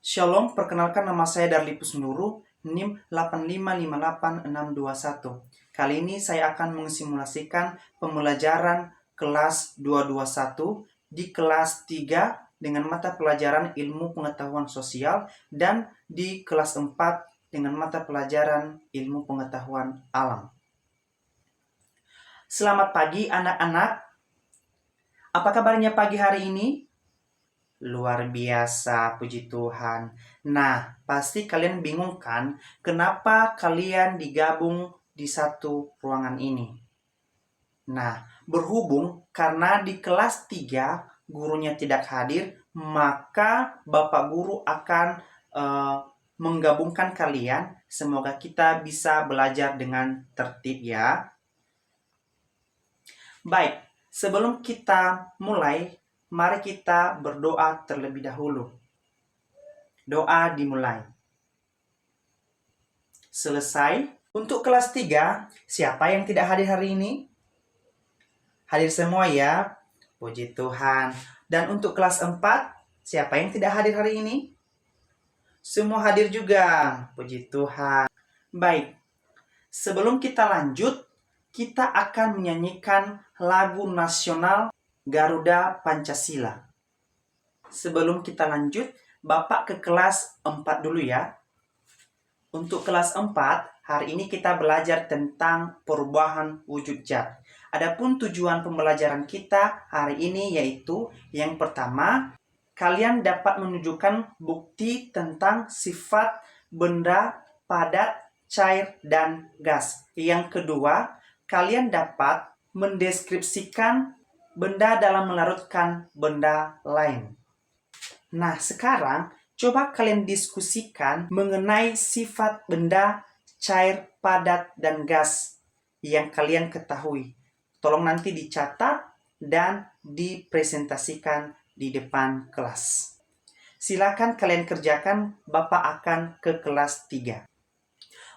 Shalom, perkenalkan nama saya Darlipus Nuru, NIM 8558621. Kali ini saya akan mensimulasikan pembelajaran kelas 221 di kelas 3 dengan mata pelajaran Ilmu Pengetahuan Sosial dan di kelas 4 dengan mata pelajaran Ilmu Pengetahuan Alam. Selamat pagi anak-anak. Apa kabarnya pagi hari ini? Luar biasa, puji Tuhan. Nah, pasti kalian bingung kan, kenapa kalian digabung di satu ruangan ini? Nah, berhubung karena di kelas 3 gurunya tidak hadir, maka Bapak Guru akan menggabungkan kalian. Semoga kita bisa belajar dengan tertib ya. Baik, sebelum kita mulai, mari kita berdoa terlebih dahulu. Doa dimulai. Selesai. Untuk kelas 3, siapa yang tidak hadir hari ini? Hadir semua ya. Puji Tuhan. Dan untuk kelas 4, siapa yang tidak hadir hari ini? Semua hadir juga. Puji Tuhan. Baik. Sebelum kita lanjut, kita akan menyanyikan lagu nasional Garuda Pancasila. Sebelum kita lanjut, Bapak ke kelas 4 dulu ya. Untuk kelas 4, hari ini kita belajar tentang perubahan wujud zat. Adapun tujuan pembelajaran kita hari ini yaitu yang pertama, kalian dapat menunjukkan bukti tentang sifat benda padat, cair, dan gas. Yang kedua, kalian dapat mendeskripsikan benda dalam melarutkan benda lain. Nah, sekarang coba kalian diskusikan mengenai sifat benda, cair, padat, dan gas yang kalian ketahui. Tolong nanti dicatat dan dipresentasikan di depan kelas. Silakan kalian kerjakan, Bapak akan ke kelas 3.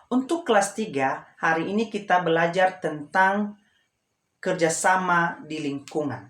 Untuk kelas 3, hari ini kita belajar tentang kerjasama di lingkungan.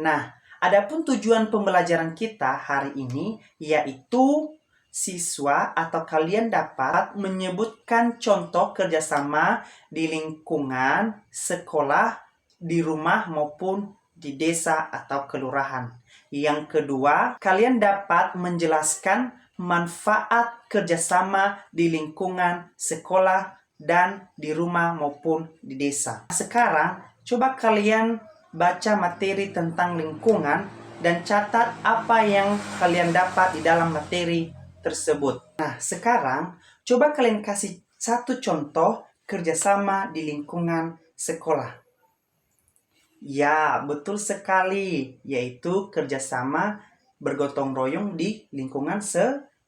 Nah, adapun tujuan pembelajaran kita hari ini yaitu siswa atau kalian dapat menyebutkan contoh kerjasama di lingkungan, sekolah, di rumah maupun di desa atau kelurahan. Yang kedua, kalian dapat menjelaskan manfaat kerjasama di lingkungan, sekolah, dan di rumah maupun di desa. Sekarang, coba kalian baca materi tentang lingkungan dan catat apa yang kalian dapat di dalam materi tersebut. Nah, sekarang coba kalian kasih satu contoh kerjasama di lingkungan sekolah. Ya, betul sekali, yaitu kerjasama bergotong royong di lingkungan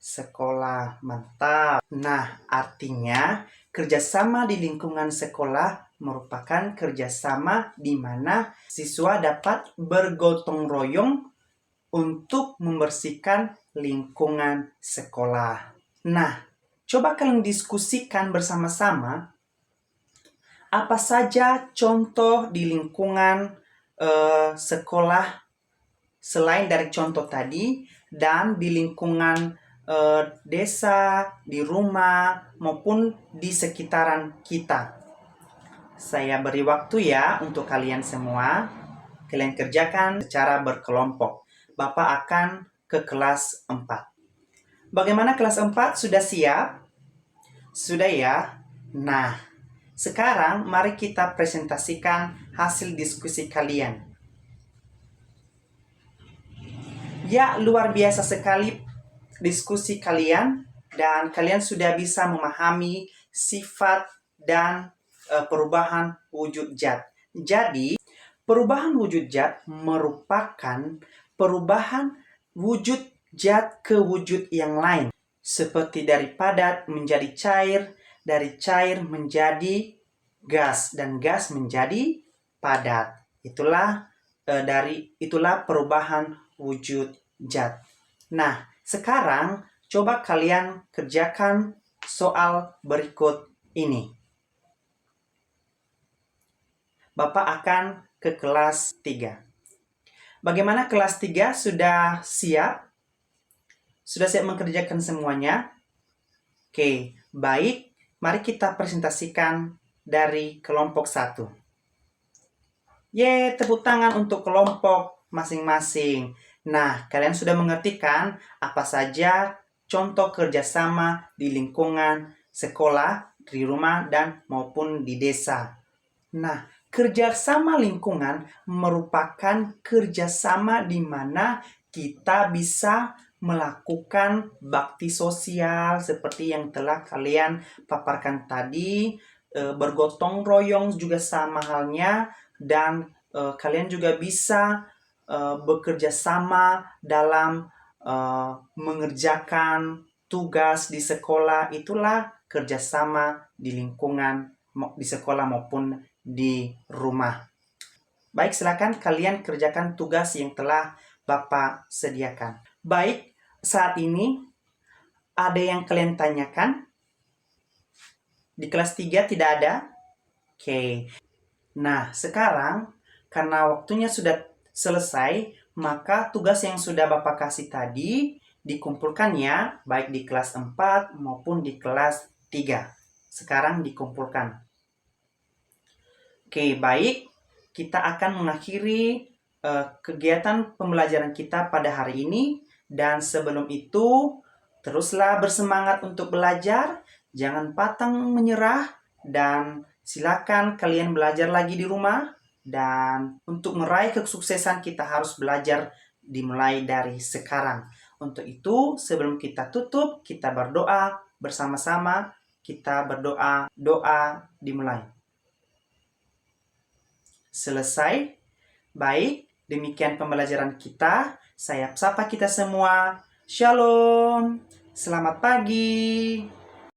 sekolah. Mantap. Nah, artinya kerjasama di lingkungan sekolah merupakan kerjasama di mana siswa dapat bergotong royong untuk membersihkan lingkungan sekolah. Nah, coba kalian diskusikan bersama-sama apa saja contoh di lingkungan sekolah selain dari contoh tadi dan di lingkungan desa, di rumah, maupun di sekitaran kita. Saya beri waktu ya untuk kalian semua. Kalian kerjakan secara berkelompok. Bapak akan ke kelas 4. Bagaimana kelas 4? Sudah siap? Sudah ya? Nah, sekarang mari kita presentasikan hasil diskusi kalian. Ya, luar biasa sekali diskusi kalian dan kalian sudah bisa memahami sifat dan perubahan wujud zat. Jadi, perubahan wujud zat merupakan perubahan wujud zat ke wujud yang lain. Seperti dari padat menjadi cair, dari cair menjadi gas, dan gas menjadi padat. Itulah perubahan wujud zat. Nah, sekarang coba kalian kerjakan soal berikut ini. Bapak akan ke kelas 3. Bagaimana kelas 3? Sudah siap? Sudah siap mengerjakan semuanya? Oke, baik. Mari kita presentasikan dari kelompok 1. Ye, tepuk tangan untuk kelompok masing-masing. Nah, kalian sudah mengerti kan apa saja contoh kerjasama di lingkungan sekolah, di rumah, dan maupun di desa. Nah, kerjasama lingkungan merupakan kerjasama di mana kita bisa melakukan bakti sosial seperti yang telah kalian paparkan tadi, bergotong royong juga sama halnya, dan kalian juga bisa bekerja sama dalam mengerjakan tugas di sekolah. Itulah kerjasama di lingkungan di sekolah maupun di rumah. Baik, silakan kalian kerjakan tugas yang telah Bapak sediakan. Baik, saat ini ada yang kalian tanyakan? Di kelas 3 tidak ada? Oke. Nah, sekarang karena waktunya sudah selesai, maka tugas yang sudah Bapak kasih tadi dikumpulkan ya, baik di kelas 4 maupun di kelas 3. Sekarang dikumpulkan. Oke, baik. Kita akan mengakhiri kegiatan pembelajaran kita pada hari ini. Dan sebelum itu, teruslah bersemangat untuk belajar. Jangan pantang menyerah. Dan silakan kalian belajar lagi di rumah. Dan untuk meraih kesuksesan kita harus belajar dimulai dari sekarang. Untuk itu, sebelum kita tutup, kita berdoa bersama-sama. Kita berdoa, doa dimulai. Selesai. Baik, demikian pembelajaran kita. Saya sapa kita semua. Shalom. Selamat pagi.